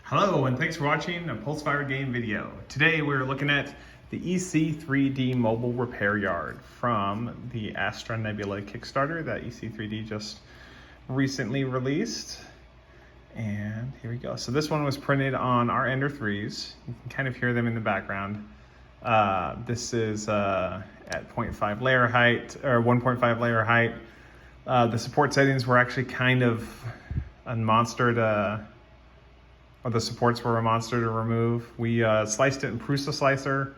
Hello and thanks for watching a Pulsefire game video. Today we're looking at the EC3D mobile repair yard from the Astra Nebula Kickstarter that EC3D just recently released. And here we go. So this one was printed on our Ender 3s. You can kind of hear them in the background. This is at 0.5 layer height, or 1.5 layer height. The support settings were actually kind of a monster to, or the supports were a monster to remove. We sliced it in Prusa Slicer,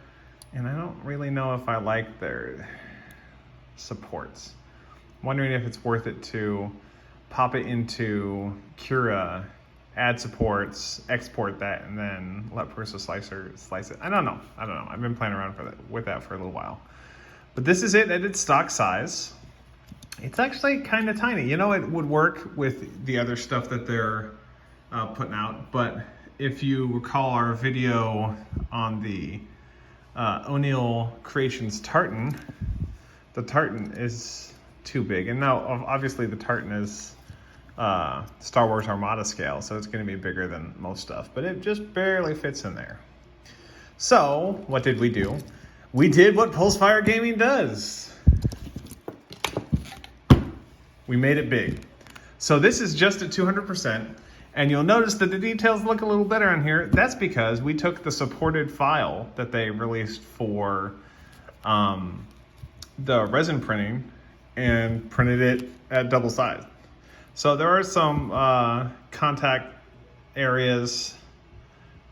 and I don't really know if I like their supports. I'm wondering if it's worth it to pop it into Cura, add supports, export that, and then let Prusa Slicer slice it. I don't know. I've been playing around with that for a little while. But this is it at its stock size. It's actually kind of tiny. You know, it would work with the other stuff that they're putting out, but if you recall our video on the O'Neill Creations tartan, the tartan is too big. And now obviously the tartan is Star Wars Armada scale, so it's going to be bigger than most stuff, but it just barely fits in there. So what did we do? We did what Pulsefire Gaming does. We made it big. So this is just at 200%, and you'll notice that the details look a little better on here. That's because we took the supported file that they released for the resin printing and printed it at double size. So there are some contact areas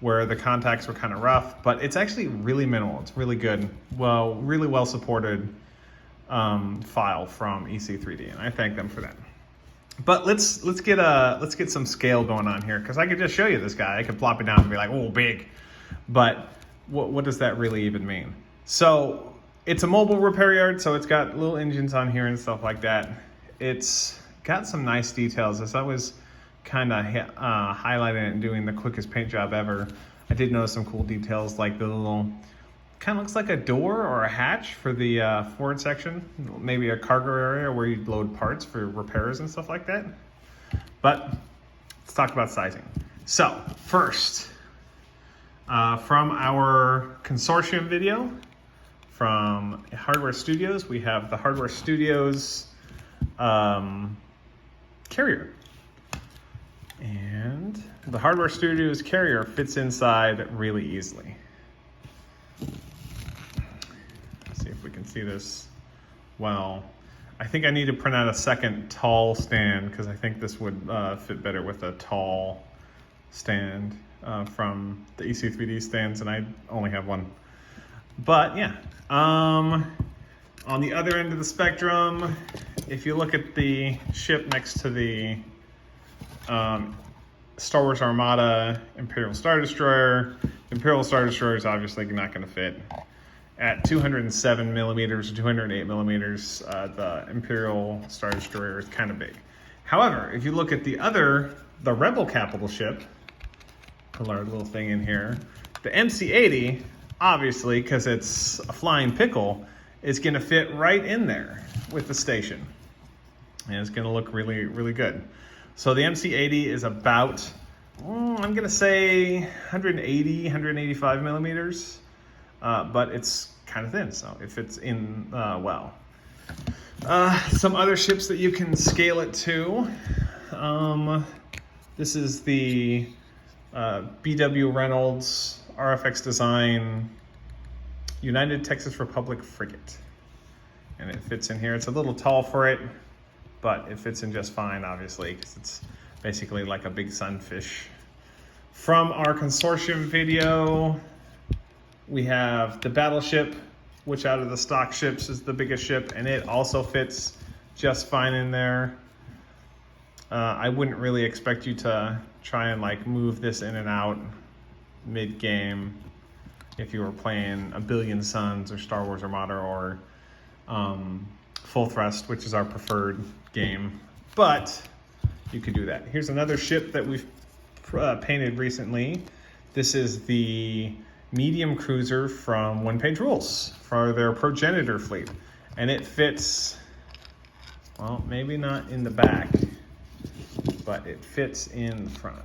where the contacts were kind of rough, but it's actually really minimal. It's really good. Well, really well supported file from EC3D, and I thank them for that. But let's get some scale going on here, because I could just show you this guy. I could plop it down and be like, oh, big. But what does that really even mean? So it's a mobile repair yard, so it's got little engines on here and stuff like that. It's got some nice details. As I was kind of highlighting it and doing the quickest paint job ever, I did notice some cool details, like the little, kind of looks like a door or a hatch for the forward section, maybe a cargo area where you'd load parts for repairs and stuff like that. But let's talk about sizing. So first, from our consortium video from Hardware Studios, we have the Hardware Studios carrier. And the Hardware Studios carrier fits inside really easily. See if we can see this well. I think I need to print out a second tall stand, because I think this would fit better with a tall stand from the EC3D stands, and I only have one. But yeah, on the other end of the spectrum, if you look at the ship next to the Star Wars Armada Imperial Star Destroyer, the Imperial Star Destroyer is obviously not going to fit. At 207 millimeters or 208 millimeters, the Imperial Star Destroyer is kind of big. However, if you look at the Rebel capital ship, put our little thing in here, the MC-80, obviously, because it's a flying pickle, is going to fit right in there with the station. And it's going to look really, really good. So the MC-80 is about, I'm going to say 180, 185 millimeters. But it's kind of thin, so it fits in well. Some other ships that you can scale it to. This is the BW Reynolds RFX Design United Texas Republic frigate. And it fits in here. It's a little tall for it, but it fits in just fine, obviously, because it's basically like a big sunfish. From our consortium video, we have the Battleship, which out of the stock ships is the biggest ship, and it also fits just fine in there. I wouldn't really expect you to try and like move this in and out mid-game if you were playing A Billion Suns or Star Wars Armada or Full Thrust, which is our preferred game, but you could do that. Here's another ship that we've painted recently. This is the medium cruiser from One Page Rules for their progenitor fleet, and it fits, well, maybe not in the back, but it fits in the front.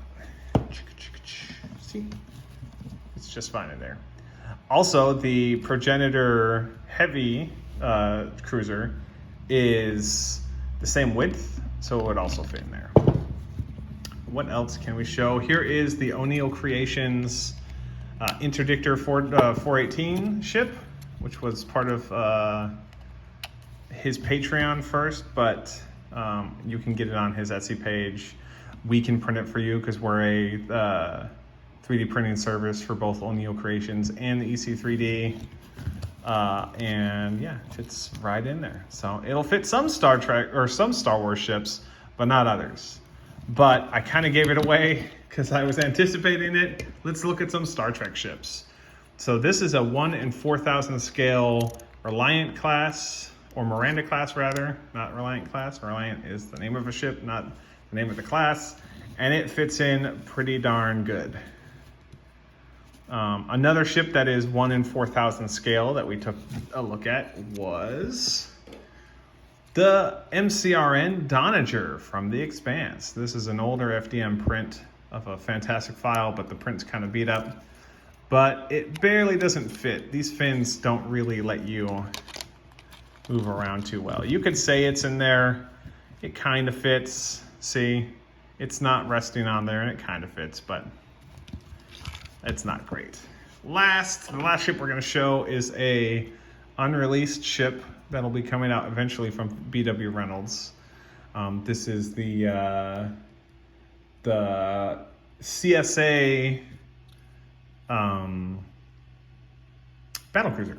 See, it's just fine in there. Also, the Progenitor Heavy cruiser is the same width, so it would also fit in there. What else can we show? Here is the O'Neill Creations Interdictor 418 ship, which was part of his Patreon first, but you can get it on his Etsy page. We can print it for you because we're a 3D printing service for both O'Neill Creations and the EC3D. And yeah, it fits right in there. So it'll fit some Star Trek or some Star Wars ships, but not others. But I kind of gave it away because I was anticipating it. Let's look at some Star Trek ships. So this is a 1 in 4,000 scale Reliant class, or Miranda class rather, not Reliant class. Reliant is the name of a ship, not the name of the class. And it fits in pretty darn good. Another ship that is 1 in 4,000 scale that we took a look at was the MCRN Donager from The Expanse. This is an older FDM print of a fantastic file, but the print's kind of beat up. But it barely doesn't fit. These fins don't really let you move around too well. You could say it's in there. It kind of fits. See, it's not resting on there and it kind of fits, but it's not great. The last ship we're gonna show is a unreleased ship that'll be coming out eventually from BW Reynolds. This is the CSA battlecruiser.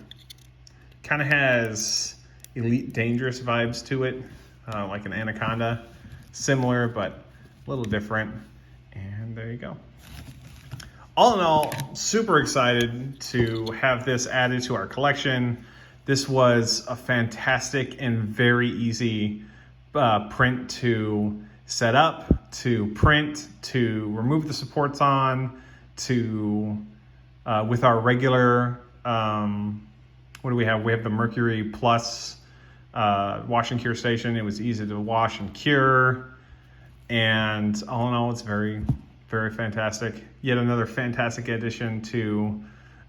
Kind of has Elite Dangerous vibes to it, like an Anaconda. Similar, but a little different. And there you go. All in all, super excited to have this added to our collection. This was a fantastic and very easy print to set up, to print, to remove the supports on, to with our regular, what do we have? We have the Mercury Plus wash and cure station. It was easy to wash and cure. And all in all, it's very, very fantastic. Yet another fantastic addition to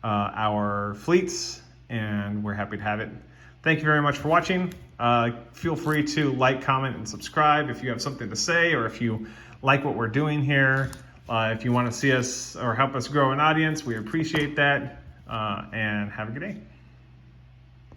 our fleets, and we're happy to have it. Thank you very much for watching. Feel free to like, comment, and subscribe if you have something to say, or if you like what we're doing here. If you want to see us or help us grow an audience, we appreciate that. And have a good day.